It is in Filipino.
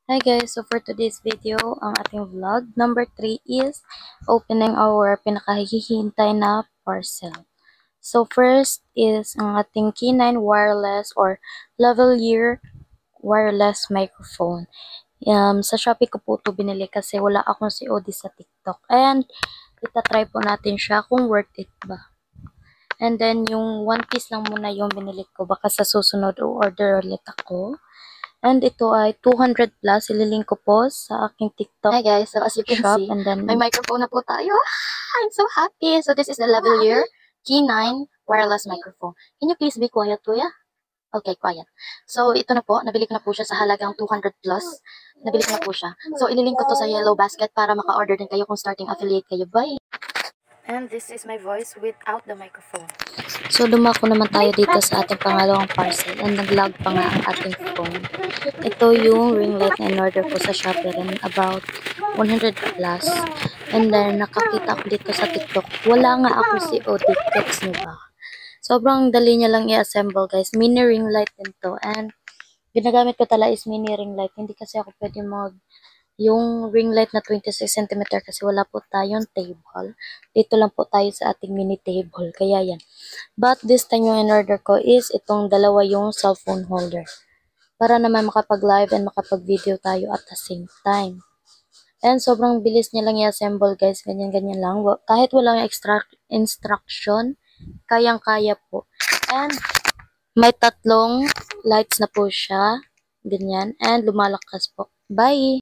Hi guys, so for today's video, ang ating vlog number 3 is opening our pinakahihintay na parcel. So first is ang ating K9 wireless or lavalier wireless microphone. Sa Shopee ko po ito binili kasi wala akong COD sa TikTok. And itatry po natin siya kung worth it ba. And then yung one piece lang muna yung binili ko. Baka sa susunod order ulit ako. And ito ay 200 plus. Ililink ko po sa aking TikTok. Hi guys, so as you can shop. see, And then, may microphone na po tayo. I'm so happy. So this is the lavalier G9 wireless microphone. Can you please be quiet, Kuya? Okay, quiet. So ito na po, nabili ko na po siya sa halagang 200 plus. Nabili ko na po siya. So ililink ko to sa yellow basket para maka-order din kayo kung starting affiliate kayo. Bye! And this is my voice without the microphone. so dumako naman tayo dito sa ating pangalawang parcel. And nag-lag pa nga ang ating phone. Ito yung ring light na in-order ko sa Shopee rin. About 100 plus. And then, nakakita ko dito sa TikTok. Wala nga ako COD. Gets nyo ba? Sobrang dali niya lang i-assemble guys. Mini ring light din to. And ginagamit ko talaga is mini ring light. Hindi kasi ako pwede yung ring light na 26 cm kasi wala po tayong table. Dito lang po tayo sa ating mini table. Kaya yan. But this time yung in-order ko is itong dalawa yung cellphone holder. Para naman makapag-live and makapag-video tayo at the same time. And sobrang bilis niya lang i-assemble guys. Ganyan-ganyan lang. Kahit walang extra instruction, kayang-kaya po. And may tatlong lights na po siya. Ganyan. And lumalakas po. Bye!